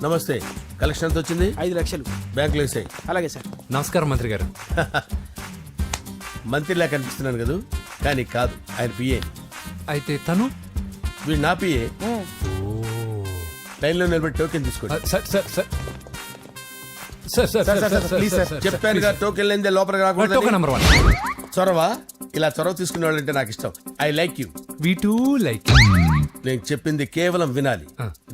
నమస్తే. కలెక్షన్ ఎంత వచ్చింది? 5 లక్షలు. బ్యాంకులో వేసాయి. అలాగే సార్. నమస్కారం మంత్రి గారు. మంత్రిలా కనిపిస్తున్నాను కదా, కానీ కాదు, ఆయన పిఏ. అయితే తను వీడు నా పిఏ. లైన్లో నిలబడి టోకెన్ తీసుకోండి. Sir sir sir sir sir sir please sir, చెప్పాను కదా టోకెన్ లేనిదే లోపలికి రాకూడదు. Token number 1. చొరవ, ఇలా చొరవ తీసుకునే వాళ్ళంటే నాకు ఇష్టం. I like you. We two like. నేను చెప్పింది కేవలం వినాలి,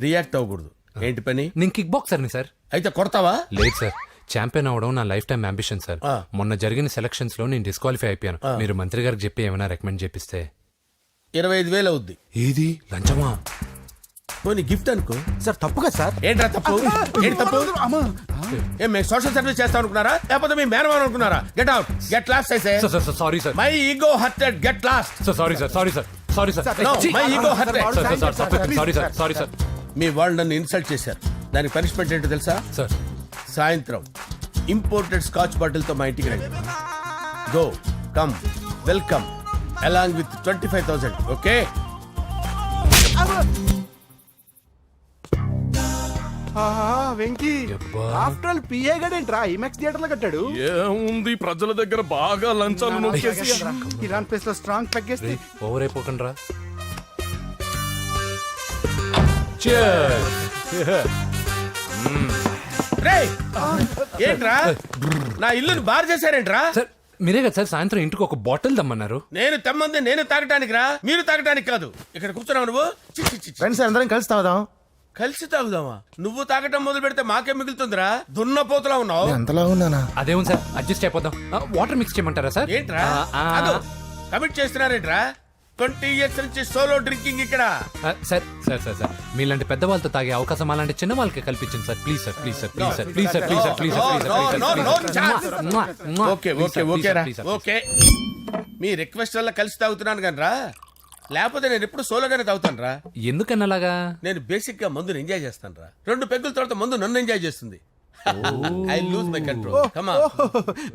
రియాక్ట్ అవ్వకూడదు. ఏంటి పని? నేను కిక్ బాక్సర్ని సార్. అయితే కొడతావా? లేదు సార్, ఛాంపియన్ అవడం నా లైఫ్ టైం అంబిషన్ సార్. మొన్న జరిగిన సెలక్షన్స్ లో నేను డిస్క్వాలిఫై అయిపోయాను. మీరు మంత్రి గారికి చెప్పి ఏమైనా రికమెండ్ చేపిస్తే. 25,000 అవుద్ది. ఏది లంచమా? పోనీ గిఫ్ట్ అనుకో. సార్ తప్పు కదా సార్. ఏంట్రా తప్పు? ఏంటి తప్పు? ఏం మేము సోషల్ సర్వీస్ చేస్తాం అనుకున్నారా, లేకపోతే మీ మేనమాన్ అనుకున్నారా? Get out, get lost. Sorry sir, my ego hurted, get lost. Sorry sir, sorry sir, sorry sir, my ego hurted. Sorry sir, sorry sir. మీ వాళ్ళు నన్ను ఇన్సల్ట్ చేశారు. దానికి పనిష్మెంట్ ఏంటో తెలుసా? సార్ సాయంత్రం ఇంపోర్టెడ్ స్కాచ్ బాటిల్ తో మా ఇంటికి రండి. Go come welcome along with 25,000. Okay? Venky after all PA గడేంట్రా ఇమెక్స్ థియేటర్ లో కట్టాడు. ఏముంది, ప్రజల దగ్గర బాగా లంచాలు నొక్కేసి ఇరాన్ ప్లేస్ లో స్ట్రాంగ్ తగ్గేస్తే ఓవర్ అయిపోకండి రా. రేయ్, ఏంట్రా నా ఇల్లుని బార్ చేశారేంట్రా? సార్ మీరే కదా సార్ సాయంత్రం ఇంటికి ఒక బాటిల్ దమ్మన్నారు. నేను తెమ్మంది నేను తాగటానికి రా, మీరు తాగటానికి కాదు. ఇక్కడ కూర్చున్నావు నువ్వు. చి, చి, చి, చి. ఫ్రెండ్స్ అందరం కలిసి తాగుదాం. కలిసి తాగుదామా? నువ్వు తాగటం మొదలు పెడితే మాకే మిగులుతుందిరా. దున్నపోతులా ఉన్నావు. ఎంతలా ఉన్నానా? అదేమో సార్, అడ్జస్ట్ అయిపోదాం. వాటర్ మిక్స్ చేయమంటారా సార్? ఏంట్రా కమిట్ చేస్తున్నారేంట్రా? 20 years నుంచి సోలో డ్రింకింగ్ ఇక్కడ. సార్ సార్ సార్ సార్ మీలాంటి పెద్ద వాళ్ళతో తాగే అవకాశం అలాంటి చిన్న వాళ్ళకి కల్పించండి sir. Please sir, please sir, please sir, please sir, please sir, please sir. Okay okay okay రా, ఓకే. మీ రిక్వెస్ట్ వల్ల కలిసి తాగుతున్నాను కానీ రా, లేకపోతే నేను ఎప్పుడు సోలోగానే తాగుతాను రా. ఎందుకన్నా అలాగా? నేను బేసిక్ గా మందుని ఎంజాయ్ చేస్తాను రా. 2 పెగ్గుల తర్వాత మందు నన్ను ఎంజాయ్ చేస్తుంది. I lose my control. Come on.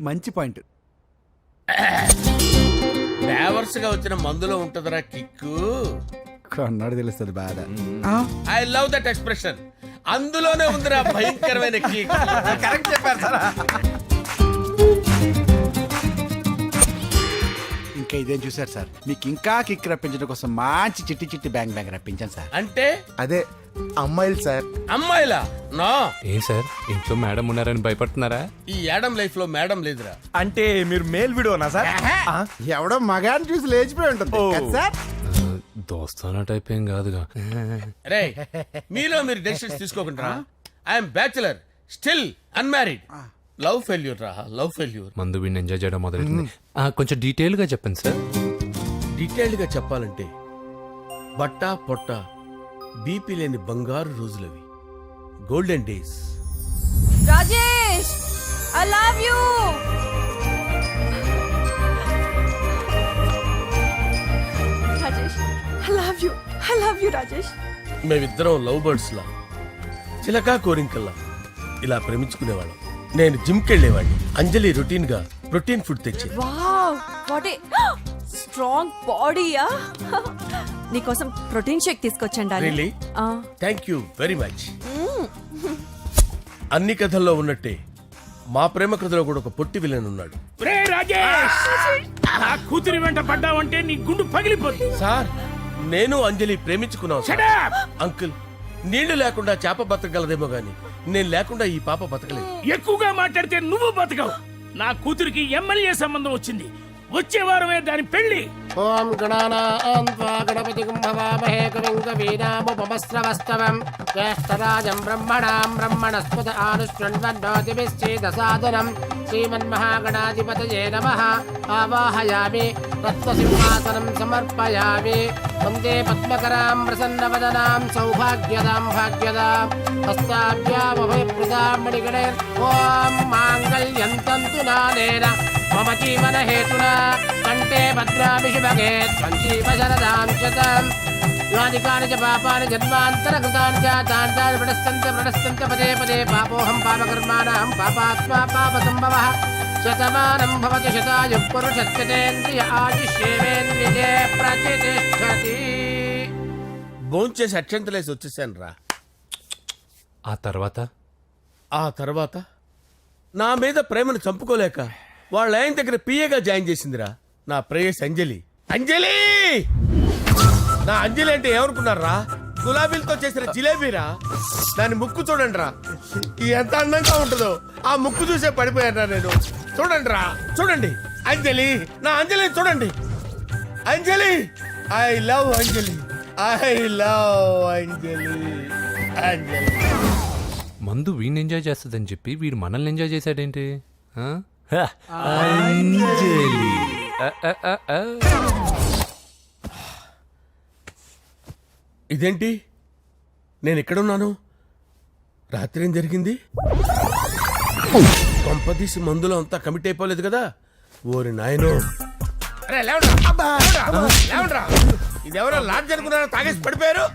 మంచి పాయింట్. ఫ్లేవర్స్ గా వచ్చిన మందులో ఉంటదరా కిక్కు. కన్నాడు తెలుస్తుంది బాధ. I love that expression. అందులోనే ఉందిరా భయంకరమైన కిక్. కరెక్ట్ చెప్పారు సార్. ఇంకా ఇదేం చూసారు సార్, మీకు ఇంకా కిక్ రప్పించడం కోసం మంచి చిట్టి చిట్టి బ్యాంగ్ బ్యాంగ్ రప్పించాను సార్. అంటే అదే అమ్మాయిలు సార్. అమ్మాయిలా? నా ఏం సార్ ఇంట్లో మేడం ఉన్నారని భయపడుతున్నారా? ఈ యాడమ్ లైఫ్ లో మేడం లేదురా. అంటే మీరు మేల్ వీడియోనా సార్? ఎవడో మగాన్ని చూసి లేచిపోయి ఉంటుంది కదా సార్. దోస్తానా టైప్ ఏం కాదుగా. రే, మీలో మీరు డెసిషన్స్ తీసుకోకుండా. I'm bachelor, still unmarried. Love failure రా, లవ్ ఫెయిల్యూర్. మందు వీడిని ఎంజాయ్ చేయడం మొదలైంది. కొంచెం డీటెయిల్ గా చెప్పండి సార్. డీటెయిల్డ్ గా చెప్పాలంటే బట్టా పొట్ట బీపీ లేని బంగారు రోజులవి, golden days. Rajesh, I love you. Rajesh, I love you. I love you, Rajesh. మేమిద్దరం లవ్ బర్డ్స్ లా, చిలకా కోరింకల్లా ఇలా ప్రేమించుకునేవాళ్ళం. నేను జిమ్కి వెళ్ళేవాడిని. అంజలి రొటీన్ గా ప్రోటీన్ ఫుడ్ తెచ్చి. వావ్, వాట్ ఏ స్ట్రాంగ్ బాడీయా. నీకోసం ప్రోటీన్ షేక్ తీసుకొచ్చండి. Really? Thank you very much. అన్ని కథల్లో ఉన్నట్టే మా ప్రేమ కథలో కూడా ఒక పొట్టి విలన్ ఉన్నాడు. కూతురి వెంట పడ్డావంటే నీ గుండు పగిలిపోతుంది. సార్, నేను అంజలి ప్రేమించుకున్నాను సార్. అంకుల్, నీళ్లు లేకుండా చేప బతకగలదేమో గాని నేను లేకుండా ఈ పాప బతకలేదు. ఎక్కువగా మాట్లాడితే నువ్వు బతకవు. నా కూతురికి ఎమ్మెల్యే సంబంధం వచ్చింది. వచ్చే వారమే దాని పెళ్లి. ఓం గణానాం త్వా గణపతిం భవామహే కవిం కవీనాముపమస్రవస్తవం జ్యేష్ఠరాజం బ్రహ్మణాం బ్రహ్మణస్పద ఆనుష్ణ్వన్నోతిభిశ్చేదసాదనం శ్రీమన్మహాగణాధిపతయే నమః. ఆవాహయామి తత్వసింహాసనం సమర్పయామి. వందే పద్మకరాం ప్రసన్నవదనాం సౌభాగ్యదాం భాగ్యదాం హస్తాభ్యామభయప్రదాం మణిగణైర్. ఓం మాంగళ్యం తంతు నానేన మమ జీవన హేతునా కంటే భద్రామి శుభగే త్వం జీవ శరదాం శతం. యాని కాని చ పాపాని జన్మాంతరకృతాని చ తాని తాని ప్రణశ్యంత పదే పదే పాపోహం పాపకర్మాణం పాపాత్మా పాపసంభవః. శతమానం భవతి శతాయుః పురుషస్యతేంద్రియ ఆయుష్యేవేంద్రియే ప్రతిష్టతి. భోంచేసి అక్షంతలేసి వచ్చేసాను రా. ఆ తర్వాత ఆ తర్వాత నా మీద ప్రేమను చంపుకోలేక వాళ్ళ ఆయన దగ్గర పిఏగా జాయిన్ చేసిందిరా నా ప్రేయస్ అంజలి. అంజలి నా అంజలి అంటే ఏమనుకున్నారా? గులాబీలతో చేసిన జిలేబీరా. దాని ముక్కు చూడండి రా, ఎంత అందంగా ఉంటుందో. ఆ ముక్కు చూసే పడిపోయారా నేను. చూడండి రా, చూడండి అంజలి, నా అంజలి చూడండి. Anjali, I love Anjali, I love Anjali. Anjali మందు వీడిని ఎంజాయ్ చేస్తుందని చెప్పి వీడు మనల్ని ఎంజాయ్ చేశాడేంటి? ఆ? ఇదేంటి, నేను ఎక్కడున్నాను? రాత్రి ఏం జరిగింది? కొంపదీసి మందులో అంతా కమిట్ అయిపోలేదు కదా? ఓరి నాయనో. అరే లేవండ్రా. లేవండ్రా. ఇదెవరో లాడ్జ్ అనుకున్నారా? తాగేసి పడిపోయారు.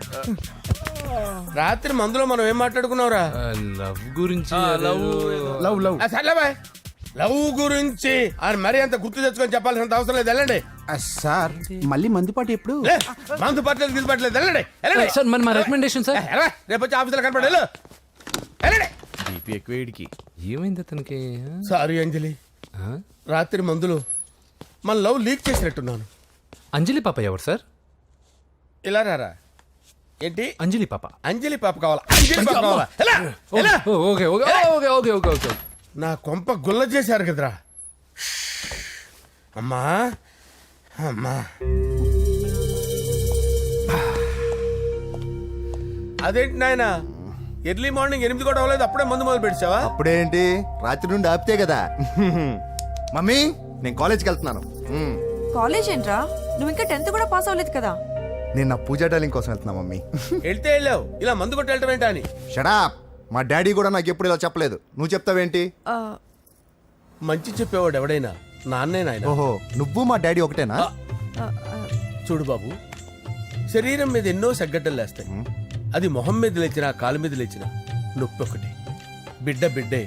రాత్రి మందులో మనం ఏం మాట్లాడుకున్నావురా? లవ్ గురించి సర్లే బాయ్, లవ్ గురించి అని మరీ అంత గుర్తు తెచ్చుకొని చెప్పాల్సినంత అవసరం లేదు. వెళ్ళండి. సార్ మళ్ళీ మందుపాటి ఎప్పుడు? లే, మందు పట్టలేదు గిల్లు పట్టలేదు. వెళ్ళండి వెళ్ళండి. సార్ మరి మా రికమెండేషన్ సార్. రేపు వచ్చి ఆఫీసులో కనపడి వెళ్ళు. వెళ్ళండి. బీపీ ఎక్కువ వీడికి. ఏమైంది అతనికి? సారీ అంజలి, ఆ? రాత్రి మందులో మన లవ్ లీక్ చేసినట్టున్నాను. అంజలి పాప ఎవరు సార్? ఇలా రారా. ఏంటి? అంజలి పాప. అంజలి పాప కావాలా? అంజలి పాప కావాలా? ఎలా? ఎలా? Okay okay okay okay okay okay. నా కొంప గుల్ల చేశారు కదరా. అమ్మా అమ్మా, అదేంటి నాయన, ఎర్లీ మార్నింగ్ 8 కూడా అవ్వలేదు, అప్పుడే మందు మొదలు పెడిచావా? అప్పుడేంటి, రాత్రి నుండి ఆపితే కదా. మమ్మీ నేను కాలేజ్కి వెళ్తున్నాను. కాలేజ్ ఏంట్రా, నువ్వు ఇంకా 10th కూడా పాస్ అవ్వలేదు కదా. నేను నా పూజా డాలింగ్ కోసం వెళ్తున్నా మమ్మీ. వెళ్తే వెళ్ళావు, ఇలా మందు కొట్టి వెళ్ళటం ఏంటా అని. షడా, మా డాడీ కూడా నాకు ఎప్పుడు ఇలా చెప్పలేదు. నువ్వు చెప్తావేంటి? ఆ, మంచి చెప్పేవాడు ఎవడైనా నాన్నే నాయన. ఓహో, నువ్వు మా డాడీ ఒకటేనా? ఆ, ఆ, చూడు బాబు, శరీరం మీద ఎన్నో సగ్గడ్డలు లేస్తాయి. అది మొహం మీద లేచినా కాలు మీద లేచినా నొప్పి ఒకటి. బిడ్డ బిడ్డే,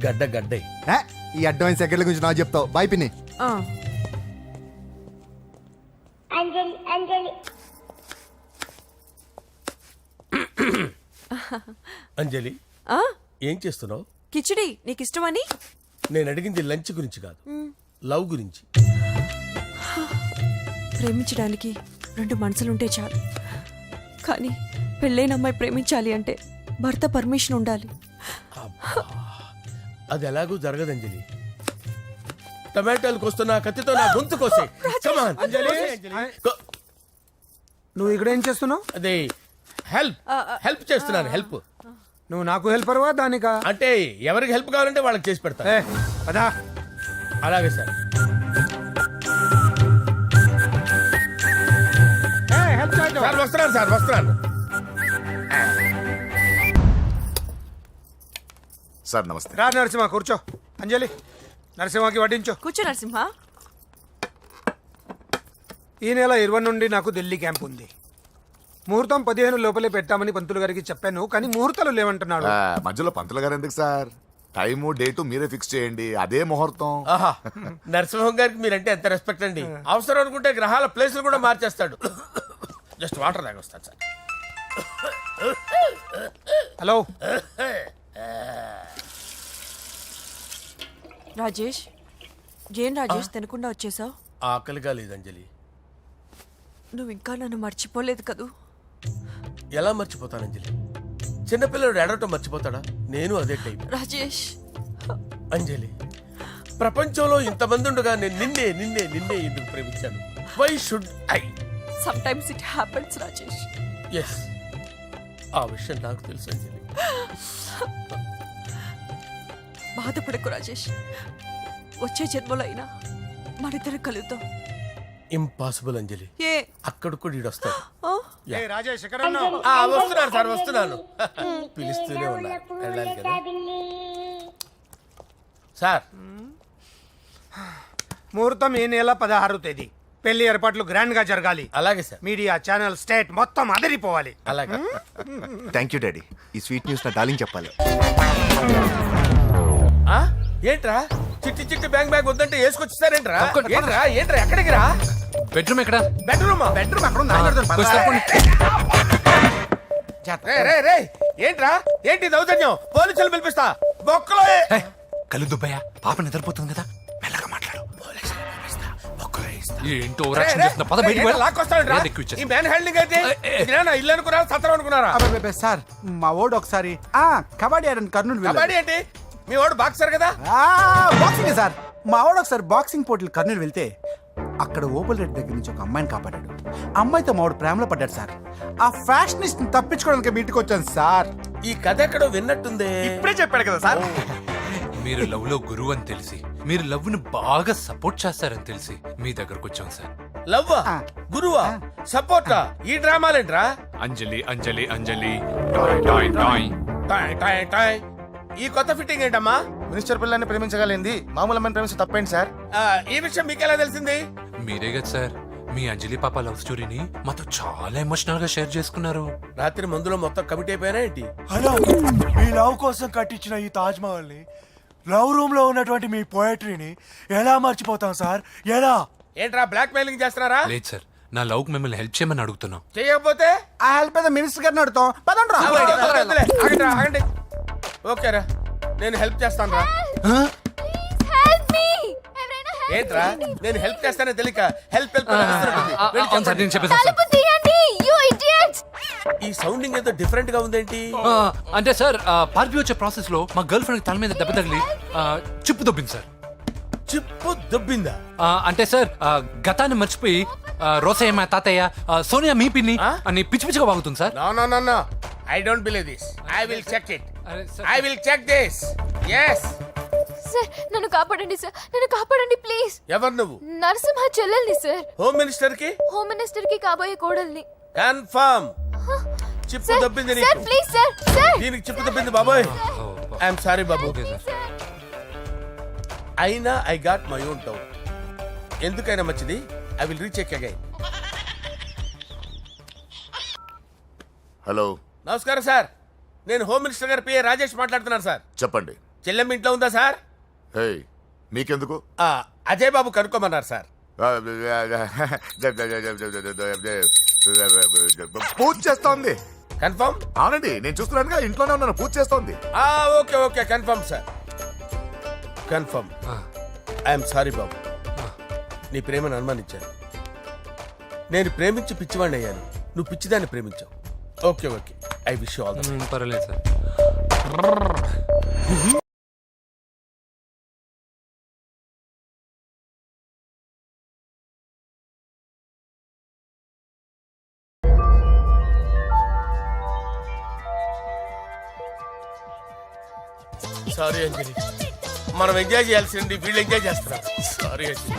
గడ్డ గడ్డే. ఏ, ఈ అడ్వాన్స్ సెకండ్ల గురించి నాకు చెప్తావు. బాయ్ పిన్ని. ఆ. అంజలి, ఆ, ఏం చేస్తున్నావు? కిచిడి నీకు ఇష్టమని. నేను అడిగింది లంచ్ గురించి కాదు, లవ్ గురించి. ప్రేమించడానికి 2 మనసులుంటే చాలు, కానీ పెళ్ళైన అమ్మాయి ప్రేమించాలి అంటే భర్త పర్మిషన్ ఉండాలి. అది ఎలాగూ జరగదు అంజలి. టమాటాలు కోస్తున్నా కత్తితో నా గొంతు కోసే. Come on. గో- నువ్వు ఇక్కడ ఏం చేస్తున్నావు? అదే హెల్ప్ చేస్తున్నాను. హెల్ప్ నువ్వు నాకు హెల్పర్వా దానికా? అంటే ఎవరికి హెల్ప్ కావాలంటే వాళ్ళకి చేసి పెడతా. ఏ, పదా. అలాగే సార్. హెల్ప్ చేయడం. సార్ వస్తున్నాను, సార్ వస్తున్నాను. సార్ నమస్తే. రా నరసింహ, కూర్చో. అంజలి, నరసింహకి వడ్డించు. కూర్చో నరసింహ. ఈ నెల 20 నుండి నాకు ఢిల్లీ క్యాంప్ ఉంది. ముహూర్తం 15 లోపలే పెట్టామని పంతులు గారికి చెప్పాను, కానీ ముహూర్తాలు లేవంటున్నాడు. మధ్యలో పంతులు గారు ఎందుకు సార్? టైము డేటు మీరే ఫిక్స్ చేయండి, అదే ముహూర్తం. ఆహా, నరసింహం గారికి మీరంటే ఎంత రెస్పెక్ట్ అండి. అవసరం అనుకుంటే గ్రహాల ప్లేసులు కూడా మార్చేస్తాడు. జస్ట్ వాటర్ తాగొస్తాను సార్. హలో, రాజేష్, ఏం రాజేష్ తినకుండా వచ్చేసావు? ఆకలిగా లేదు అంజలి. నువ్వు ఇంకా నన్ను మర్చిపోలేదు కదూ. ఎలా మర్చిపోతాను అంజలి? చిన్నపిల్లడు ఏడవటం మర్చిపోతాడా? నేను అదే టైప్. రాజేష్, అంజలి, ప్రపంచంలో ఇంతమంది ఉండగా నేను నిన్నే నిన్నే నిన్నే ఎందుకు ప్రేమించాను? Why should I? Sometimes it happens Rajesh. Yes, ఆ విషయం నాకు తెలుసు అంజలి. బాధపడకు రాజేష్, వచ్చే జన్మలో అయినా మనిద్దరం కలుద్దాం. ఇంపాసిబుల్ అంజలి. ఏ అక్కడ కూడా ఈడు వస్తాడు. ఆ? ఏ రాజేష్ ఎక్కడ ఉన్నావు? వస్తున్నాను సార్, వస్తున్నాను. పిలుస్తూనే ఉన్నారు, వెళ్ళాలి కదా సార్. ముహూర్తం ఈ నెల 16వ తేదీ. పెళ్లి ఏర్పాట్లు గ్రాండ్ గా జరగాలి. అలాగే సార్. మీడియా ఛానల్ స్టేట్ మొత్తం అదిరిపోవాలి. అలాగే. Thank you daddy. ఈ స్వీట్ న్యూస్ నా డార్లింగ్ చెప్పాలి. ఆ? ఏంట్రా చిట్టి చిట్టి బ్యాంక్ బ్యాగ్ వద్దంటే వేసుకొచ్చేసారేంట్రా? ఏంట్రా ఏంట్రా ఎక్కడికి రా? బెడ్రూమ్ ఎక్కడ? బెడ్రూమ్. బెడ్రూమ్ అక్కడ ఉంది. ఆయన అడుగుతాను, పద. కొంచెం తప్పండి. రే రే రే ఏంట్రా ఏంటి దౌర్జన్యం పోలీసులు పిలిపిస్తా బొక్కలో కళ్ళు దుబ్బయ్య పాప నిద్రపోతుంది కదా మెల్లగా మాట్లాడు ఏంటో ఓవరాక్షన్ చేస్తున్నా. పద బయటికి వెళ్ళు. ఏది ఎక్కువ ఇచ్చేస్తా. ఈ మ్యాన్ హ్యాండింగ్ అయితే ఇదేనా ఇల్లు అనుకున్నారా సత్రం అనుకున్నారా అబ్బబ్బబ్బే, సార్ మా ఓడు ఒకసారి కబడ్డీ ఆడని కర్నూలు వెళ్ళాడు. కబడ్డీ ఏంటి మీ వాడు బాక్సర్ కదా బాక్సింగ్ సార్ మా వాడు ఒకసారి బాక్సింగ్ పోటీలు కర్నూలు వెళ్తే అక్కడ ఓపెల్ రెడ్డి దగ్గర నుంచి ఒక అమ్మాయిని కాపాడాడు. అమ్మాయితో మా వాడు ప్రేమలో పడ్డాడు సార్. ఆ ఫ్యాషనిస్ట్ తప్పించుకోవడానికి మీ ఇంటికి వచ్చాను సార్. ఈ కథ ఎక్కడో విన్నట్టుంది ఇప్పుడే చెప్పాడు కదా సార్. మీరు లవ్ లో గురువు అని తెలిసి మీరు లవ్ ను బాగా సపోర్ట్ చేస్తారని తెలిసి మీ దగ్గరకు వచ్చాం సార్. లవ్వా గురువా సపోర్టా ఈ డ్రామాలేంట్రా అంజలి అంజలి అంజలి టాయ్ టాయ్ టాయ్. టాయ్ టాయ్ టాయ్ ఈ కొత్త ఫిట్టింగ్ ఏంటమ్మా మినిస్టర్ పిల్లని ప్రేమించగలిగింది మామూలు అమ్మని ప్రేమించి తప్పేంటి సార్? ఈ విషయం మీకెలా తెలిసింది మీరే కదా సార్ మీ అంజలి పాప లవ్ స్టోరీని మాతో చాలా ఎమోషనల్ గా షేర్ చేసుకున్నారు. రాత్రి మందులో మొత్తం కమిట్ అయిపోయినా ఏంటి హలో, మీ లవ్ కోసం కట్టించిన ఈ తాజ్ మహల్ ని లవ్ రూమ్ లో ఉన్నటువంటి మీ పోయట్రీని ఎలా మర్చిపోతాం సార్? ఎలా? ఏంట్రా బ్లాక్ మెయిలింగ్ చేస్తున్నారా లేదు సార్ నా లవ్ కు మిమ్మల్ని హెల్ప్ చేయమని అడుగుతున్నాం. చేయకపోతే ఆ హెల్ప్ అయితే మినిస్టర్ గారిని అడుగుతాం. పదండ్రా. వద్దులే, ఆగండి, ఆగండి ఓకేరా నేను హెల్ప్ చేస్తాను రా ఏంట్రా నేను హెల్ప్ చేస్తానే తెలియక హెల్ప్ హెల్ప్ అని అరుస్తున్నట్టుంది. వెళ్ళి అవును సార్, నేను చెప్పండి. చెప్పేసాను సార్. ఈ సౌండింగ్ ఏదో డిఫరెంట్ గా ఉందేంటి అంటే సార్ పార్టీ వచ్చే ప్రాసెస్ లో మా గర్ల్ ఫ్రెండ్ తల మీద దెబ్బ తగిలి చిప్పు దొబ్బింది సార్. చిప్పు దొబ్బిందా అంటే సార్ గతాన్ని మర్చిపోయి రోసయ్య మా తాతయ్య సోనియా మీ పిన్ని అని పిచ్చి పిచ్చిగా వాగుతుంది sir. No no no no I don't believe this I will check it అరే sir. I will check this yes sir నన్ను కాపాడండి సార్, నన్ను కాపాడండి ప్లీజ్. ఎవరు నువ్వు నరసింహ చెల్లెల్ని సార్, హోమ్ మినిస్టర్ కి హోమ్ మినిస్టర్ కి కాబోయే కోడల్ని. కన్ఫర్మ్ చిప్పు సార్ దొబ్బింది సార్ నీకు ప్లీజ్ సార్, సార్ దీనికి చిప్పు దొబ్బింది బాబోయ్ ఐఎమ్ సారీ బాబు ఓకే సార్. అయినా I got my own doubt ఎందుకైనా మంచిది I will recheck again hello నమస్కారం సార్ నేను హోమ్ మినిస్టర్ గారి పిఏ రాజేష్ మాట్లాడుతున్నాను సార్ చెప్పండి. చెల్లెమ్మ ఇంట్లో ఉందా సార్ హే మీకెందుకు? అజయ్ బాబు కనుక్కోమన్నారు సార్ పూజ చేస్తోంది. కన్ఫర్మ్ అవునండి నేను చూస్తున్నానుగా ఇంట్లోనే ఉన్నాను. పూజ చేస్తోంది. Okay okay confirm sir confirm I'm sorry బాబు నీ ప్రేమను అనుమానించాను. నేను ప్రేమించి పిచ్చివాడిని అయ్యాను, నువ్వు పిచ్చిదాన్ని ప్రేమించావు. Okay okay I wish all పర్వాలేదు సార్. సారీ అంజలి మనం ఎంజాయ్ చేయాల్సింది వీళ్ళు ఎంజాయ్ చేస్తున్నారు. సారీ అంజలి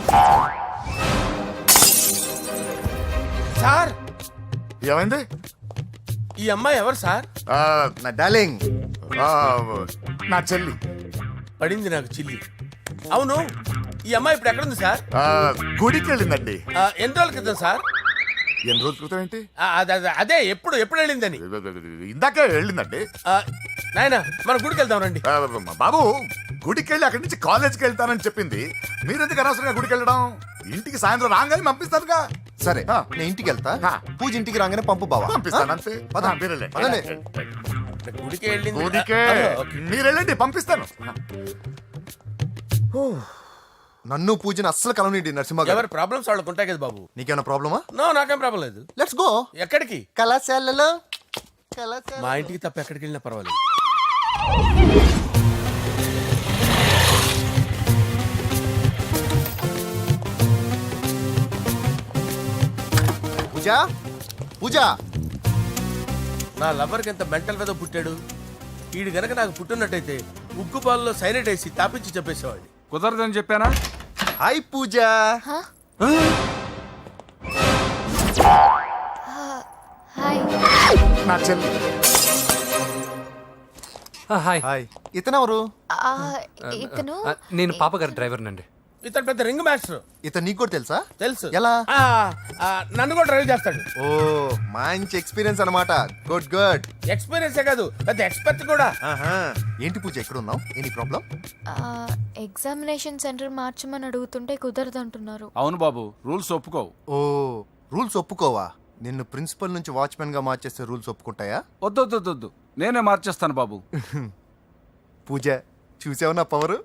సార్ ఏమైంది? ఈ అమ్మాయి ఎవరు సార్ నా డార్లింగ్ ఆ, నా చెల్లి. పడింది నాకు చిల్లి. అవును ఈ అమ్మాయి ఇప్పుడు ఎక్కడుంది సార్ గుడికి వెళ్ళిందండి. ఎన్ని రోజుల క్రితం సార్ ఎన్ని రోజుల క్రితం ఏంటి? అదే ఎప్పుడు ఎప్పుడు వెళ్ళిందని ఇందాకే వెళ్ళిందండి. నాయన మన గుడికి వెళ్దాం రండి. బాబు గుడికి వెళ్ళి అక్కడి నుంచి కాలేజ్కి వెళ్తానని చెప్పింది. మీరెందుకు అనవసరంగా గుడికి వెళ్ళడం? ఇంటికి సాయంత్రం రాగానే పంపిస్తానుగా. సరే ఆ. నేను ఇంటికి వెళ్తా. ఆ. పూజ ఇంటికి రాగానే పంపు బావా. పంపిస్తాను అంతే. పద. మీరు వెళ్ళండి. పదండి. గుడికి వెళ్ళింది గుడికే ఓకే. మీరు వెళ్ళండి పంపిస్తాను. నన్ను పూజని అస్సలు కలవనీయండి నరసింహ గారు. ఎవరి ప్రాబ్లమ్స్ వాళ్ళకు ఉంటాయి కదా బాబు. నీకేమైనా ప్రాబ్లమా? నో నాకేం ప్రాబ్లం లేదు. Let's go. ఎక్కడికి? కళాశాలలో కళాశాల. మా ఇంటికి తప్ప ఎక్కడికి వెళ్ళినా పర్వాలేదు. పూజ పూజ నా లవర్కి ఎంత మెంటల్ మీద పుట్టాడు. వీడు గనక నాకు పుట్టినట్టయితే ఉగ్గు పాలలో సైనట్ వేసి తాపించి చెప్పేసేవాడిని. కుదరదని చెప్పానా? హాయ్ పూజ. హాయ్. నా చెల్లి. హాయ్. హాయ్. ఇతనెవరు? ఇతను నేను పాప గారి డ్రైవర్ నండి. ఇతను పెద్ద రింగ్ మాస్టర్. ఇతను నీకు కూడా తెలుసా? తెలుసు. ఎలా? నన్ను కూడా డ్రైవ్ చేస్తాడు. ఓ మంచి ఎక్స్పీరియన్స్ అన్నమాట. Good good. ఎక్స్పీరియన్సే కాదు పెద్ద ఎక్స్పర్ట్ కూడా. ఏంటి పూజ ఎక్కడ ఉన్నావు? Any problem? ఎగ్జామినేషన్ సెంటర్ మార్చమని అడుగుతుంటే కుదరదంటున్నారు. అవును బాబు రూల్స్ ఒప్పుకోవు. ఓ రూల్స్ ఒప్పుకోవా? నిన్ను ప్రిన్సిపల్ నుంచి వాచ్మెన్ గా మార్చేస్తే రూల్స్ ఒప్పుకుంటాయా? వద్దు నేనే మార్చేస్తాను బాబు. పూజ చూసావు నా పవర్.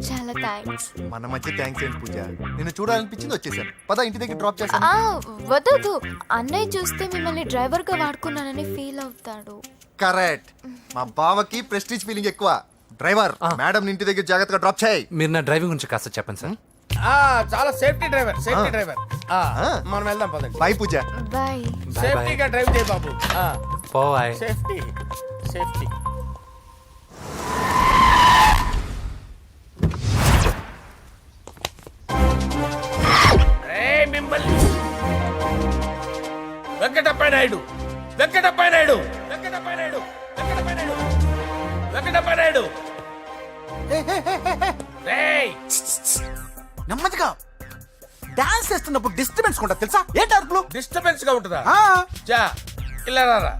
చాలా థ్యాంక్స్. మన మధ్య థ్యాంక్స్ ఏంటి పూజ, నిన్ను చూడాలనిపించింది వచ్చేసాను. పద ఇంటి దగ్గర డ్రాప్ చేస్తాను. వద్దు అన్నయ్య చూస్తే మిమ్మల్ని డ్రైవర్ గా వాడుకున్నానని ఫీల్ అవుతాడు. కరెక్ట్. మా బావకి ప్రెస్టీజ్ ఫీలింగ్ ఎక్కువ. డ్రైవర్ మేడం ఇంటి దగ్గర జాగ్రత్తగా డ్రాప్ చేయి. మీరు నా డ్రైవింగ్ గురించి కాస్త చెప్పండి సార్. చాలా సేఫ్టీ డ్రైవర్ మనం వెళ్దాం పదండి. బాయ్ పూజ. బాయ్. సేఫ్టీగా డ్రైవ్ చేయి బాబు. పోవాయ్. Safety safety. మిమ్మల్ని వెంకటప్ప నాయుడు నెమ్మదిగా డాన్స్ చేస్తున్నప్పుడు డిస్టర్బెన్స్ కొంటా తెలుసా? ఏంటి అరుపులు? డిస్టర్బెన్స్ గా ఉంటుందా? ఆ, జా ఇలా రారా.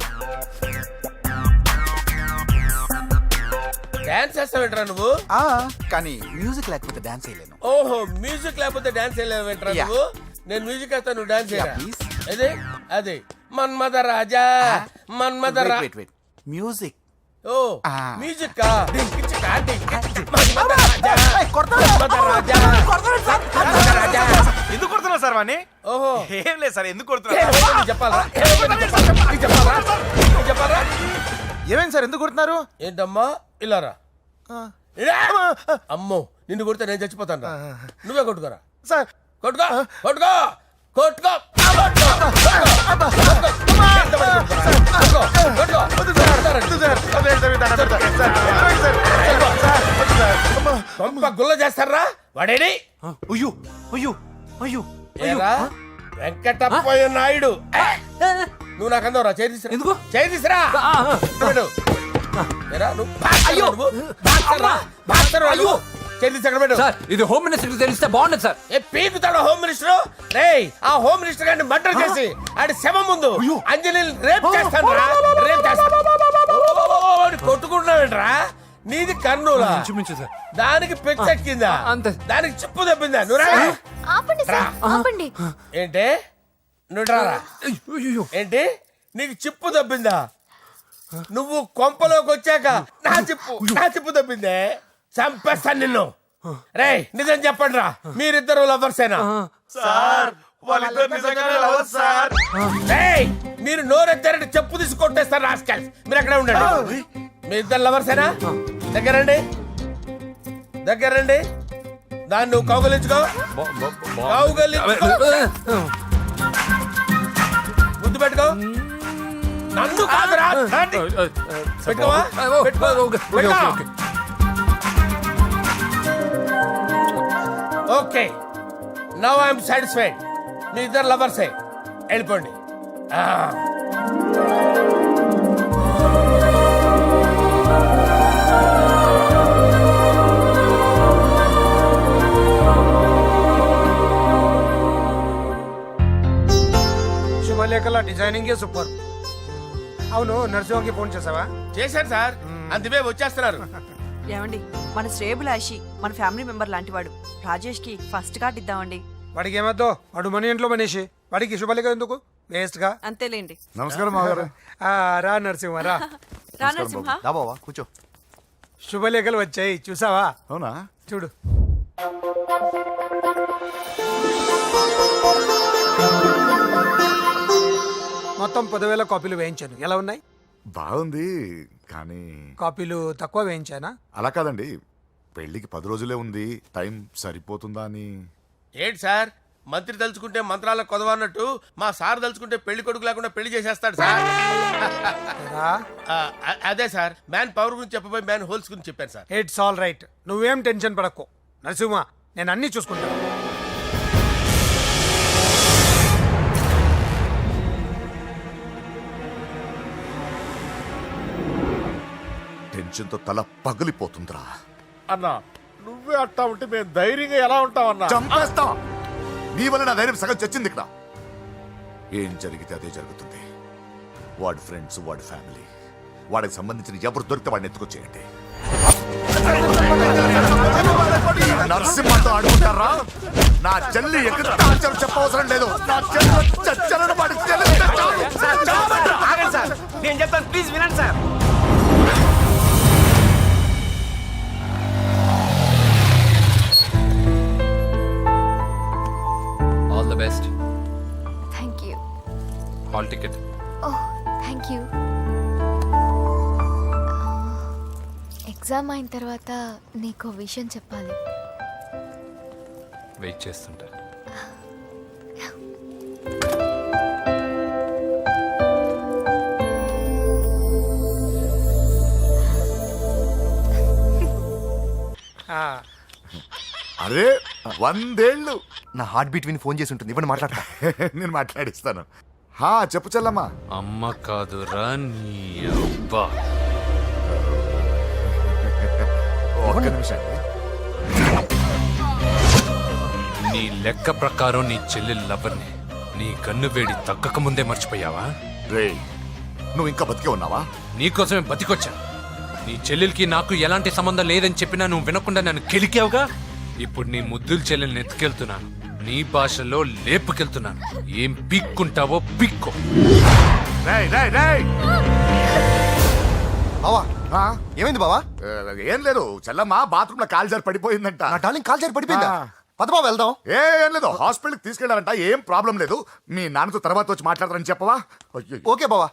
డాన్స్ చేస్తావేంట్రా నువ్వు? ఆ, కానీ మ్యూజిక్ లేకపోతే డాన్స్ చేయలేను. ఓహో, మ్యూజిక్ లేకపోతే డాన్స్ చేయలేవేంట్రా Yeah. నువ్వు? నేను మ్యూజిక్ వేస్తా, నువ్వు డాన్స్ చేయరా? Yeah, please. అదే మన్మద రాజా మన్మద రా. Wait music. Oh Ah. Music కా మన్మద రాజా మన్మద రాజా మన్మద రాజా. ఎందుకు కొడుతున్నా సార్ వాణ్ణి? ఓహో ఏం లేదు సార్, ఎందుకు ఏ, కొడుతున్నా? నీకు చెప్పాలా? నీకు చెప్పాలా? ఏమైంది సార్, ఎందుకు కొడుతున్నారు? ఏంటమ్మా ఇలా రా. అమ్మో నిన్ను కొడితే నేను చచ్చిపోతాను రా. నువ్వే కొట్టుకోరా. సార్ కొట్టుకో కొట్టుకో కొట్టుకో గుల్ల చేస్తారా వాడేడి? అయ్యో అయ్యో అయ్యో ఏరా వెంకటప్పయ్య నాయుడు. నువ్వు నాకు అందవరా? చేతిసిరా. ఎందుకు? చేతిసిరా. సార్ ఇది హోమ్ మినిస్టర్ తెలిస్తే బాగుండదు సార్. పీకుతాడు home minister. రేయ్ ఆ హోమ్ మినిస్టర్ గారిని మర్డర్ చేసి ఆడి శవం ముందు అంజలి రేప్ చేస్తాను రా. రేప్ చేస్తాను. కొట్టుకుంటున్నావేంట్రా? నీది కర్నూలా? ఇంచుమించు సార్. దానికి పెచ్చెక్కిందా? అంతే. దానికి చెప్పు తప్పిందా? నువ్వు రా. ఆపండి సార్, ఆపండి. ఏంటి నువ్వు రారా? ఏంటి నీకు చిప్పు తప్పిందా? నువ్వు కొంపలోకి వచ్చాక నా చిప్పు తప్పిందే. చంపేస్తాను నిన్ను. రేయ్ నిజం చెప్పండి రా, మీరిద్దరు లవర్సేనా? సార్ వాళ్ళిద్దరు నిజంగానే లవర్స్ సార్. రేయ్ మీరు నోరెత్తారంటే చెప్పు తీసి కొట్టేస్తారు రాస్కల్స్. మీరు అక్కడే ఉండండి. మీ ఇద్దరు లవర్సేనా? దగ్గరండి దాన్ని నువ్వు కౌగలించుకో. ముద్దు పెట్టుకో. నన్ను కాదురా. పెట్టుకోవా? Okay now I'm satisfied. మీ ఇద్దరు లవర్సే, వెళ్ళిపోండి. శుభలేఖల డిజైనింగ్ సూపర్. అవును నరసింహకి ఫోన్ చేసావా? చేశాను సార్, అందుకే వచ్చేస్తున్నారు. ఏమండి మన శ్రేయబులాషి మన ఫ్యామిలీ మెంబర్ లాంటి వాడు. రాజేష్ కి ఫస్ట్ కార్డ్ ఇద్దామండి. వాడికి ఏమద్దో, వాడు మన ఇంట్లో మనిషి, వాడికి శుభలేఖ ఎందుకు వేస్ట్ గా. అంతేలేండి. నమస్కారం మామగారు. రా నరసింహ రా. రా నరసింహ. దా బావా కూర్చో. శుభలేఖలు వచ్చాయి చూసావా? అవునా? చూడు. మొత్తం 10,000 కాపీలు వేయించాను. ఎలా ఉన్నాయి? బాగుంది కానీ కాపీలు తక్కువ వేయించానా? అలా కాదండి, పెళ్లికి 10 రోజులే ఉంది, టైం సరిపోతుందా అని. ఏంటి సార్ మంత్రి తలుచుకుంటే మంత్రాలకు కొదవన్నట్టు మా సార్ తలుచుకుంటే పెళ్లి కొడుకు లేకుండా పెళ్లి చేసేస్తాడు సార్. అదే సార్ మ్యాన్ పవర్ గురించి చెప్పబోయి మ్యాన్ హోల్స్ గురించి చెప్పాను సార్. ఇట్స్ ఆల్ రైట్, నువ్వేం టెన్షన్ పడకు నరసింహ, నేను అన్ని చూసుకుంటాను. టెన్షన్తో తల పగిలిపోతుందిరా. అన్నా నువ్వే అట్టా ఉంటే మేము ధైర్యంగా ఎలా ఉంటాం అన్నా? చంపేస్తా. నీ వల్ల నా ధైర్యం సగం చచ్చింది ఇక్కడ. ఏం జరిగితే అదే జరుగుతుంది. వాడి ఫ్రెండ్స్, వాడి ఫ్యామిలీ, వాడికి సంబంధించిన ఎవరు దొరికితే వాడిని ఎత్తుకొచ్చేయండి. నరసింహతో ఆడుకుంటారా? నా చెల్లి ఎక్కడ టార్చర్ చెప్పవసరం లేదు. నా చెల్లి చచ్చలను వాడికి తెలిస్తే చాలు. ఆగండి సార్, నేను చెప్తాను, ప్లీజ్ వినండి sir. All the best. Thank you. Hall ticket. Oh thank you. Exam అయిన తర్వాత నీకు విషయం చెప్పాలి. వెయిట్ చేస్తుంటా. అరే 100 ఏళ్ళు. నా హార్ట్ బీట్ విని ఫోన్ చేసి ఉంటుంది, ఇవ్వండి మాట్లాడతా. నేను మాట్లాడిస్తాను. చెప్పు చెల్లమ్మా. అమ్మ కాదురా నీ అబ్బా. ఒక్క నిమిషం. నీ లెక్క ప్రకారం నీ చెల్లి లవర్ని నీ కన్ను వేడి తగ్గక ముందే మర్చిపోయావా? రే నువ్వు ఇంకా బతికే ఉన్నావా? నీకోసమే బతికొచ్చా. నీ చెల్లెలకి నాకు ఎలాంటి సంబంధం లేదని చెప్పినా నువ్వు వినకుండా నన్ను కెలికావుగా. ఇప్పుడు నీ ముద్దుల చెల్లెల్ని ఎత్తుకెళ్తున్నాను, నీ భాషలో లేపుకెళ్తున్నాను. ఏం పీక్కుంటావో పీక్కో. రేయ్ రేయ్ రేయ్. బావా ఏమైంది బావా? ఏం లేదు, చెల్లమ్మ బాత్రూమ్ లో కాలు జారి పడిపోయిందంట. నా డార్లింగ్ కాల్ చేరి పడిపోయిందా? పద బావ వెళ్దాం. ఏం లేదు, హాస్పిటల్కి తీసుకెళ్లారంట. ఏం ప్రాబ్లం లేదు. మీ నాన్నతో తర్వాత వచ్చి మాట్లాడతారని చెప్పవా? అయ్యో. ఓకే బావా.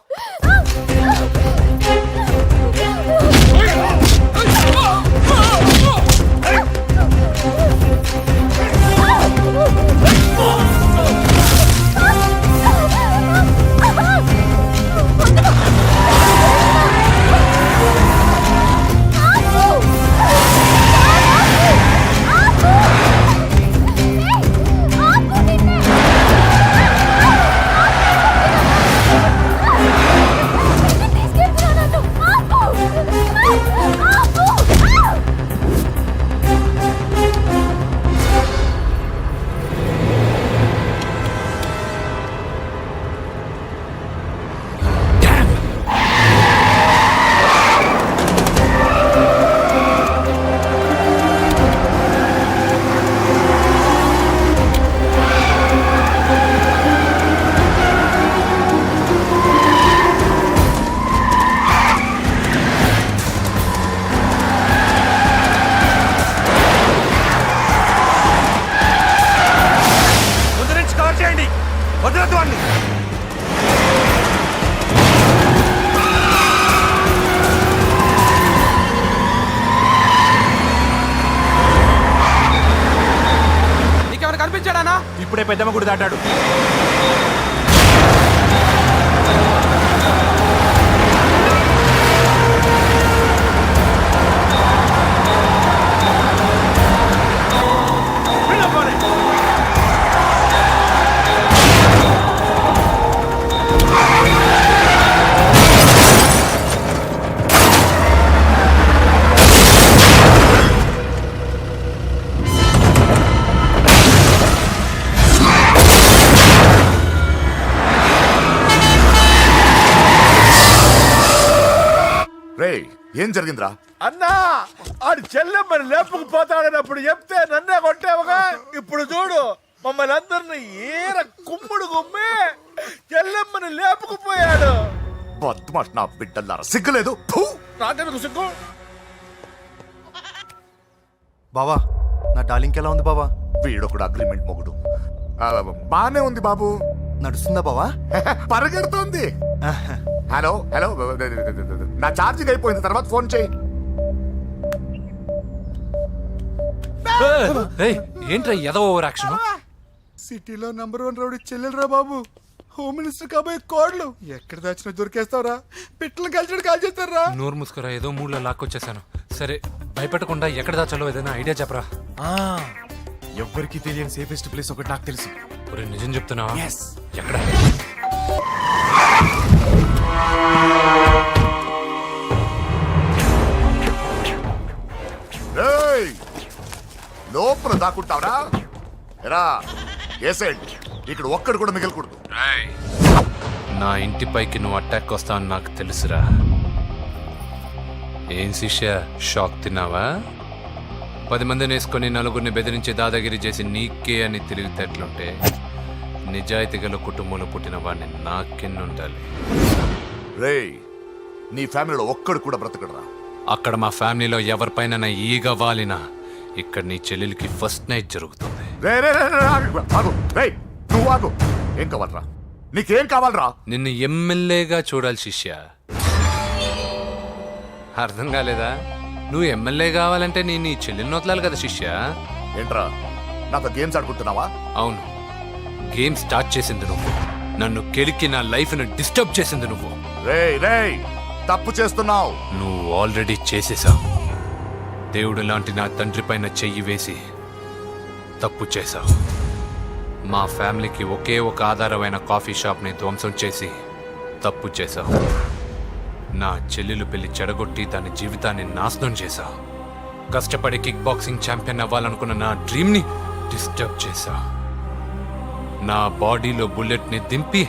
నీకెవరు కనిపించాడానా? ఇప్పుడే పెద్దమ్మ గుడి దాటాడు. రేయ్ ఏం జరిగిందిరా? అన్నా ఆడు చెల్లెమ్మని లేపుకుపోతాడన్నప్పుడు చెప్తే నన్నే కొట్టావుగా. ఇప్పుడు చూడు మమ్మల్ని అందరిని ఏర కుమ్ముడు కుమ్మి చెల్లెమ్మని లేపుకుపోయాడు. బద్మాష్ నా బిడ్డల్లారా, సిగ్గులేదు. ఫు! నాకెందుకు సిగ్గు? బావా నా డార్లింగ్ ఎలా ఉంది బావా? వీడొకడు అగ్రిమెంట్ మొగుడు. బానే ఉంది బాబు. నడుస్తుందా బావా? పరిగెడుతోంది. హలో హలో, నా ఛార్జింగ్ అయిపోయింది, తర్వాత ఫోన్ చేయి. ఏంట్రా ఎదో ఓవర్ యాక్షన్? సిటీలో #1 రౌడీ చెల్లెలరా బాబు. హోమ్ మినిస్టర్ కాబోయే కోడ్లు ఎక్కడ దాచినా దొరికేస్తావరా? పిట్టలు కలిసి కాల్ చేస్తారా? నోరు మూసుకురా, ఏదో మూడ్లో లాక్కొచ్చేసాను. సరే భయపెట్టకుండా ఎక్కడ దాచాలో ఏదైనా ఐడియా చెప్పరా. ఎవ్వరికి తెలియని సేఫెస్ట్ ప్లేస్ ఒకటి నాకు తెలుసు. ఒరే నిజం చెప్తున్నావా? ఎక్కడ? రేయ్, లోపల దాక్కుంటావరా? ఎరా ఏసేండి, ఇక్కడ ఒక్కడు కూడా మిగలకూడదు. నా ఇంటిపైకి నువ్వు అటాక్ వస్తావని నాకు తెలుసురా. ఏం శిష్య, షాక్ తిన్నావా? 10 మందిని వేసుకొని నలుగురిని బెదిరించి దాదాగిరి చేసి నీకే అని తెలివితేటలుంటే నిజాయితీ గల కుటుంబంలో పుట్టిన వాడిని నాకెన్నుండాలి. రేయ్, నీ ఫ్యామిలీలో ఒక్కడు కూడా బ్రతకడరా. అక్కడ మా ఫ్యామిలీలో ఎవరిపైన ఈగ వాలినా ఇక్కడ నీ చెల్లెలికి ఫస్ట్ నైట్ జరుగుతుంది. రే రే రే రే, ఆగు. రేయ్, నువ్వు ఆగు. ఏం కావాలరా? నీకేం కావాలరా? నిన్ను ఎమ్మెల్యేగా చూడాలి శిష్య. అర్థం కాలేదా? నువ్వు ఎమ్మెల్యే కావాలంటే నేను నీ చెల్లెల్ని వదలాలి కదా శిష్య. ఏంట్రా, నాతో గేమ్స్ ఆడుకుంటున్నావా? అవును, గేమ్ స్టార్ట్ చేసింది నువ్వు. నన్ను కెలికి నా లైఫ్ను డిస్టర్బ్ చేసింది నువ్వు. రేయ్ రేయ్, తప్పు చేస్తున్నావు. నువ్వు ఆల్రెడీ చేసేసావు. దేవుడు లాంటి నా తండ్రి పైన చెయ్యి వేసి తప్పు చేశావు. మా ఫ్యామిలీకి ఒకే ఒక ఆధారమైన కాఫీ షాప్ని ధ్వంసం చేసి తప్పు చేశావు. నా చెల్లెలు పెళ్లి చెడగొట్టి దాని జీవితాన్ని నాశనం చేశావు. కష్టపడి కిక్ బాక్సింగ్ ఛాంపియన్ అవ్వాలనుకున్న నా డ్రీమ్ని డిస్టర్బ్ చేశావు. నా బాడీలో బుల్లెట్ని దింపి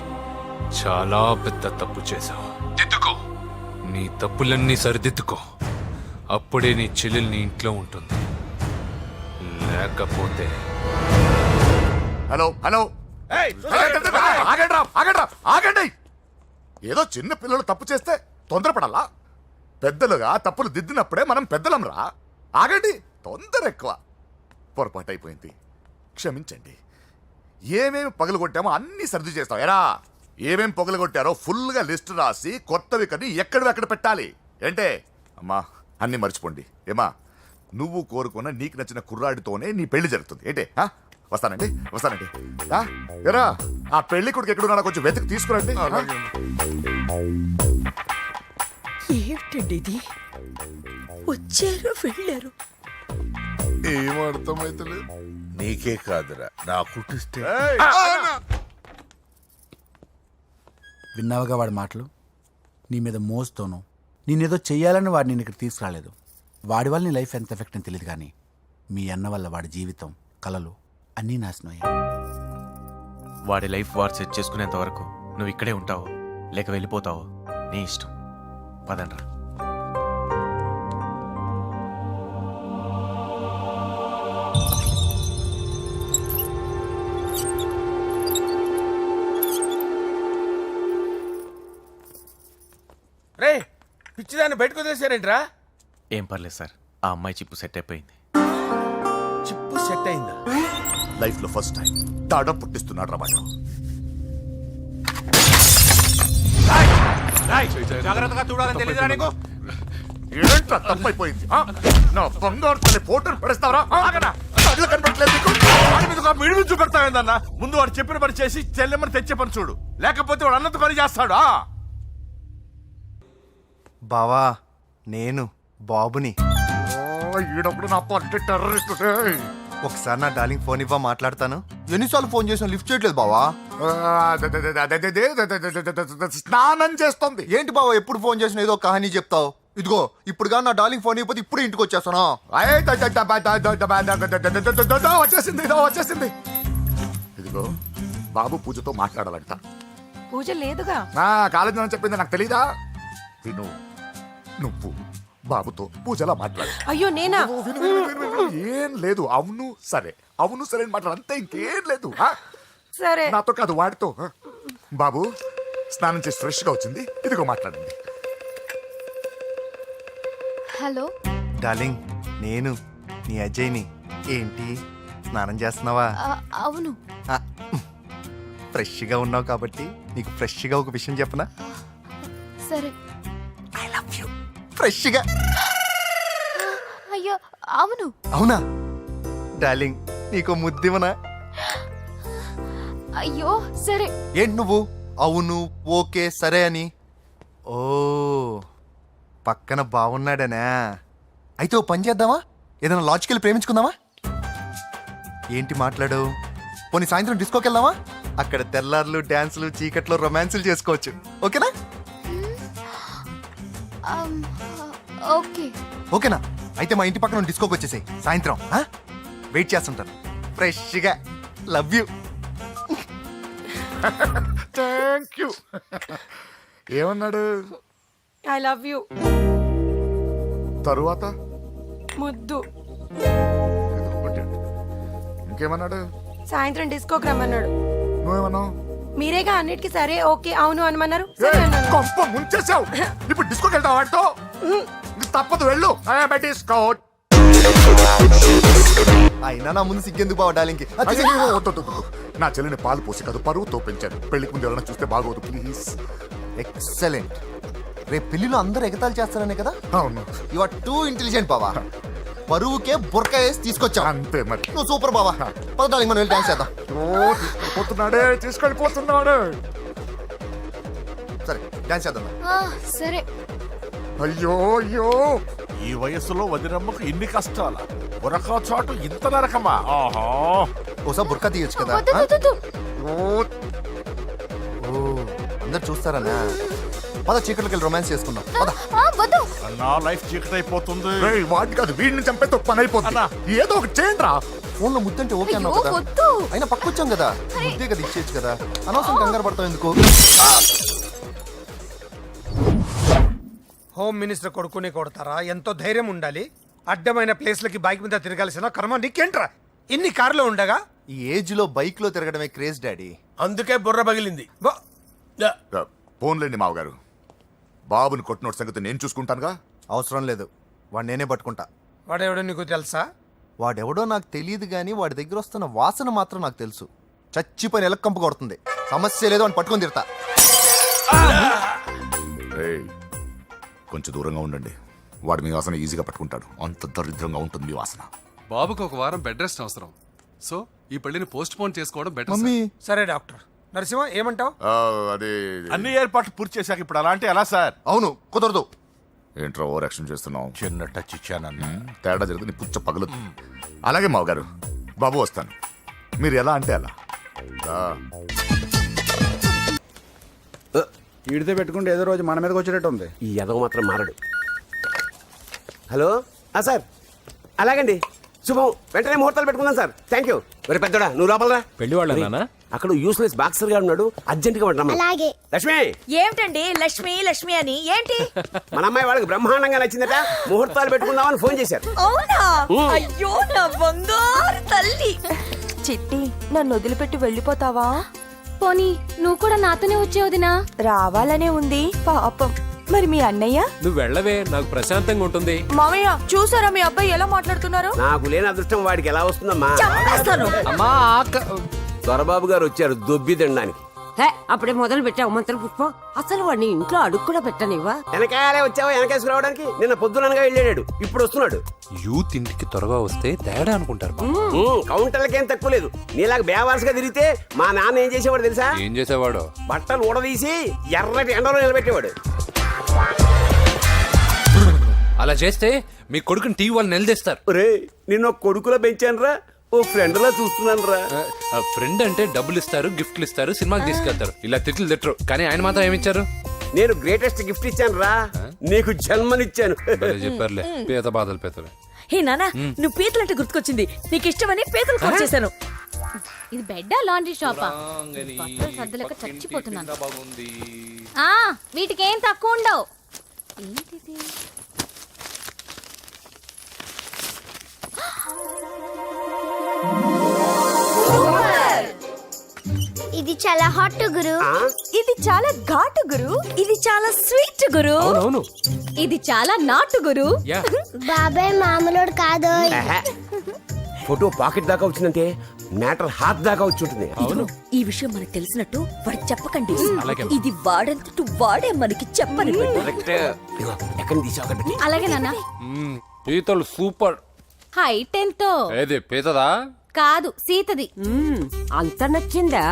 చాలా పెద్ద తప్పు చేశావు. దిద్దుకో, నీ తప్పులన్నీ సరిదిద్దుకో. అప్పుడే నీ చెల్లెలు నీ ఇంట్లో ఉంటుంది. లేకపోతే హలో హలో, ఆగండి. ఏదో చిన్న పిల్లలు తప్పు చేస్తే తొందరపడాలా? పెద్దలుగా తప్పులు దిద్దినప్పుడే మనం పెద్దలంరా. ఆగండి, తొందర ఎక్కువ. పొరపాటు అయిపోయింది, క్షమించండి. ఏమేమి పగలగొట్టామో అన్నీ సర్ది చేస్తాం. ఎరా, ఏమేమి పగలగొట్టారో ఫుల్గా లిస్ట్ రాసి కొత్తవి కని ఎక్కడ పెట్టాలి. ఏంటే అమ్మా, అన్నీ మర్చిపోండి. ఏమా, నువ్వు కోరుకున్న నీకు నచ్చిన కుర్రాడితోనే నీ పెళ్లి జరుగుతుంది. ఏంటే వస్తానండి. ఎరా, ఆ పెళ్లి కొడుకు ఎక్కడున్నా కొంచెం వెతికి తీసుకురండి. ఏమిటండి ఇది? వచ్చారు వెళ్ళారు. ఏం అర్థమైతలేదు. నీకే కాదురా, నా కుట్టిస్తే. విన్నావుగా వాడి మాటలు? నీ మీద మోస్తోను నేనేదో చెయ్యాలని వాడు నేను ఇక్కడ తీసుకురాలేదు. వాడి వల్ల నీ లైఫ్ ఎంత ఎఫెక్ట్ అని తెలియదు, కానీ మీ అన్న వల్ల వాడి జీవితం, కలలు అన్నీ నాశనం అయ్యాయి. వాడి లైఫ్ వాడు సెట్ చేసుకునేంత వరకు నువ్వు ఇక్కడే ఉంటావు, లేక వెళ్ళిపోతావు, నీ ఇష్టం. పదండ్రా. రే, పిచ్చిదాన్ని బయటకు వదిలేశారేంట్రా? ఏం పర్లేదు సార్, ఆ అమ్మాయి చిప్పు సెట్ అయిపోయింది. చిప్పు సెట్ అయిందా? లైఫ్ లో ఫస్ట్ టైం తాడ పుట్టిస్తున్నాడు రా వాడు. జాగ్రత్తగా చూడాలని తెలియదురా నీకు? ఏంట్రా తప్పైపోయింది? నా బంగారు తల్లి ఫోటోలు పడేస్తావరా? కళ్ళు కనపడలేదు నీకు? వాడి మీద ఒక మిడిమి చూపెడతావేందన్నా? ముందు వాడు చెప్పిన పని చేసి చెల్లెమ్మని తెచ్చే పని చూడు, లేకపోతే వాడు అన్నది పని చేస్తాడు. బావా, నేను బాబుని. ఈడప్పుడు నా పట్టే టెర్రరిస్ట్. ఒకసారి నా డార్లింగ్ ఫోన్ ఇవ్వ, మాట్లాడతాను. ఎన్నిసార్లు ఫోన్ చేసినా లిఫ్ట్ చేయట్లేదు బావా. స్నానం చేస్తుంది. ఏంటి బావా, ఎప్పుడు ఫోన్ చేసినా ఏదో కహానీ చెప్తావు. ఇదిగో ఇప్పుడు కానీ నా డార్లింగ్ ఫోన్ ఇవ్వకపోతే ఇప్పుడు ఇంటికి వచ్చేస్తాను. వచ్చేసింది. ఇదిగో, బాబు పూజతో మాట్లాడాలంట. పూజ లేదుగా. కాలేజీ అని చెప్పింది నాకు తెలీదా? విను, నువ్వు బాబుతో పూజలా మాట్లాడు. అయ్యో నేనా? ఏం లేదు. అవును సరే అని మాట్లాడు, అంతే, ఇంకేం లేదు. సరే. నాతో కాదు, వాడితో. బాబు స్నానం చేసి ఫ్రెష్ గా వచ్చింది, ఇదిగో మాట్లాడండి. హలో డార్లింగ్, నేను నీ అజయ్ని. ఏంటి, స్నానం చేస్తున్నావా? అవును. ఫ్రెష్గా ఉన్నావు కాబట్టి నీకు ఫ్రెష్గా ఒక విషయం చెప్పనా? సరే. I love you. ఫ్రెష్గా. అయ్యో అవును. అవునా డార్లింగ్, నీకు ముద్దివనా? అయ్యో సరే. ఏంటి నువ్వు అవును ఓకే సరే అని? ఓ, పక్కన బాగున్నాడనా? అయితే ఓ పని చేద్దామా? ఏదైనా లాజికల్ ప్రేమించుకుందామా? ఏంటి మాట్లాడు? పోనీ సాయంత్రం డిస్కోకి వెళ్దామా? అక్కడ తెల్లార్లు డాన్సులు, చీకట్లో రొమాన్సులు చేసుకోవచ్చు. ఓకేనా? ఓకే. ఓకేనా? అయితే మా ఇంటి పక్కన డిస్కోకి వచ్చేసాయి సాయంత్రం. వెయిట్ చేస్తుంటాను ఫ్రెష్గా. Love you. Thank you. ఏమన్నాడు? I love you. తరువాత ముద్దు. ఏదో ఒకటి. ఇంకేమన్నాడు? సాయంత్రం డిస్కోకి రమ్మన్నాడు. నువ్వేమన్నావు? మీరేగా అన్నిటికీ సరే ఓకే అవును అనమన్నారు. సరే అన్నాను. కొంప ముంచేసావు. ఇప్పుడు డిస్కోకి వెళ్తావు వాటితో? తప్పదు, వెళ్ళు. డిస్కో. అయినా నా ముందు సిగ్గెందుకు బావ డార్లింగ్కి అయ్యో, వద్దు, వద్దు, వద్దు. నా చెల్లిని పాలు పోసి కాదు పరువుతో పెంచాను. పెళ్లికి ముందు ఎవరైనా చూస్తే బాగోదు ప్లీజ్. ఎక్సలెంట్. రేపు పెళ్లిలో అందరూ ఎగతాళి చేస్తారనే కదా. అవును, యు ఆర్ టూ ఇంటెలిజెంట్ బావా. పరువుకే బుర్క వేసి తీసుకొచ్చావు. అంతే మరి. నువ్వు సూపర్ బావా. పద డార్లింగ్ మనం వెళ్ళి డాన్స్ చేద్దాం. తీసుకెళ్ళిపోతున్నాడే, తీసుకెళ్ళిపోతున్నాడే. సరే డాన్స్ చేద్దాం. సరే. అయ్యో అయ్యో, ఈ వయసులో వదినమ్మకు ఇన్ని కష్టాల ఒరకా చాటు ఇంత నరకమా? ఆహా, ఓసారి బుర్కా తీయొచ్చు కదా. వద్దు, వద్దు, వద్దు. ఓ అందరు చూస్తారనా. పద చీకట్లోకి వెళ్ళి రొమాన్స్ చేసుకుందాం. పద. వద్దు. నా లైఫ్ చీకట్ అయిపోతుంది. వాటి కాదు, వీడిని చంపేతో పని అయిపోతుంది. ఏదో ఒకటి చేయండి రా. ఫోన్ లో ముద్దంటే ఓకే అన్నావు అయ్యో, కదా. వద్దు. అయినా పక్కొచ్చాం కదా, ముద్దే కదా ఇచ్చేయచ్చు కదా. అనవసరం కంగారు పడతావు ఎందుకు. హోమ్ మినిస్టర్ కొడుకుని కొడతారా? ఎంతో ధైర్యం ఉండాలి. అడ్డమైన ప్లేస్లకి బైక్ మీద తిరగాల్సిన కర్మ నీకేంట్రా? ఇన్ని కార్లు ఉండగా ఈ ఏజ్ లో బైక్ లో తిరగడమే క్రేజ్ డాడీ. అందుకే బుర్ర పగిలింది. ఫోన్లేండి మావగారు. బాబుని కొట్టినోటి సంగతి నేను చూసుకుంటానుగా. అవసరం లేదు, వాడు నేనే పట్టుకుంటా. వాడెవడో నీకు తెలుసా? వాడెవడో నాకు తెలియదు కానీ వాడి దగ్గర వస్తున్న వాసన మాత్రం నాకు తెలుసు. చచ్చిపోయిన ఎలక్కంపు కొడుతుంది. సమస్య లేదు అని పట్టుకొని తిడతా. ఏయ్, కొంచెం దూరంగా ఉండండి. వాడు మీ వాసన ఈజీగా పట్టుకుంటాడు. అంత దరిద్రంగా ఉంటుంది మీ వాసన. బాబుకి ఒక వారం బెడ్ రెస్ట్ అవసరం. సో ఈ పెళ్లిని పోస్ట్ పోన్ చేసుకోవడం బెటర్. మమ్మీ సరే డాక్టర్ నరసింహ ఏమంటావు? అదే అన్ని ఏర్పాట్లు పూర్తి చేశాక ఇప్పుడు అలాంటి ఎలా సార్? అవును కుదరదు. ఏంట్రా ఓవర్ యాక్షన్ చేస్తున్నావు? చిన్న టచ్ ఇచ్చానన్న. తేడా జరిగితే నీ పుచ్చ పగలదు. అలాగే మావగారు, బాబు వస్తాను. మీరు ఎలా అంటే అలా. ఈడితే పెట్టుకుంటే ఏదో రోజు మన మీదకి వచ్చేటట్టు ఉంది. ఈ ఎదవ మాత్రం మారడు. హలో సార్, అలాగండి, శుభం. వెంటనే ముహూర్తాలు పెట్టుకుందాం సార్. Thank you. మరి పెద్దోడా నువ్వు లోపలరా. పెళ్లి వాళ్ళ అక్కడ యూస్లెస్ బాక్సర్ గా ఉన్నాడు, అర్జెంట్ గా రమ్మని. అలాగే. లక్ష్మి, ఏమిటండి లక్ష్మి లక్ష్మి అని ఏంటి? మన అమ్మాయి వాళ్ళకి బ్రహ్మాండంగా నచ్చిందట. ముహూర్తాలు పెట్టుకుందామని ఫోన్ చేశారు. అవునా? అయ్యో నా బంగారు తల్లి. చిట్టి, నన్ను వదిలిపెట్టి వెళ్ళిపోతావా? పోనీ నువ్వు కూడా నాతోనే వచ్చే వదినా. రావాలనే ఉంది పాపం. మరి మీ అన్నయ్య? నువ్వు వెళ్ళవే, నాకు ప్రశాంతంగా ఉంటుంది. మామయ్య చూసారా మీ అబ్బాయి ఎలా మాట్లాడుతున్నారు? నాకు లేని అదృష్టం వాడికి ఎలా వస్తుందమ్మా? చంపేస్తాను. అమ్మా దొరబాబు గారు వచ్చారు దొబ్బి తినడానికి. అప్పుడే మొదలు పెట్టావు మంత్ర పుష్పం. అసలు వాడిని ఇంట్లో అడుగు కూడా పెట్టనివ్వా. వెనకాలే వచ్చావా? వెనకేసుకు రావడానికి నిన్న పొద్దుననగా వెళ్ళాడు, ఇప్పుడు వస్తున్నాడు. యూత్ ఇంటికి త్వరగా వస్తే తేడా అనుకుంటారు. కౌంటర్లకేం తక్కువ లేదు. నీలాగా బేవారసుగా తిరిగితే మా నాన్న ఏం చేసేవాడు తెలుసా? ఏం చేసేవాడు? బట్టలు ఊడదీసి ఎర్రటి ఎండలో నిలబెట్టేవాడు. అలా చేస్తే మీ కొడుకుని టీవీ వాళ్ళు నిలదీస్తారు. రే, నిన్న కొడుకులో పెంచానురా, ఓ ఫ్రెండ్ లా చూస్తున్నాను రా. ఫ్రెండ్ అంటే డబ్బులు ఇస్తారు, గిఫ్ట్లు ఇస్తారు, సినిమాకి తీసుకెళ్తారు. ఇలా తిట్లు తిట్టరు. కానీ ఆయన మాత్రం ఏమిచ్చారు? నేను గ్రేటెస్ట్ గిఫ్ట్ ఇచ్చాను రా, నీకు జన్మనిచ్చాను. చెప్పారులే, పేద బాధలు పేదలే. హే నానా, నువ్వు పీతలంటే గుర్తుకొచ్చింది. నీకు ఇష్టమని పీతలు కాల్ చేశాను. ఇది బెడ్డా లాండ్రీ షాపా? బట్టలు సర్దలేక చచ్చిపోతున్నాను. వీటికి ఏం తక్కువ ఉండవు. ఏంటిది? ఇది చాలా హాట్ గురు. ఇది చాలా ఘాటు గురు. ఇది చాలా స్వీట్ గురు. అవును, ఇది చాలా నాటు గురు. బాబాయ్ మామూలుడు కాదు. ఫోటో పాకెట్ దాకా వచ్చిందంటే మ్యాటర్ హాత్ దాకా వచ్చి ఉంటుంది. ఈ విషయం మనకు తెలిసినట్టు వాడికి చెప్పకండి. ఇది వాడంతట వాడే మనకి చెప్పని. కరెక్ట్. ఎక్కడ తీసావు? అలాగే నాన్న. పీతలు సూపర్. హైట్ ఎంతో? ఏది పీతదా? కాదు, సీతది. అంత నచ్చిందా?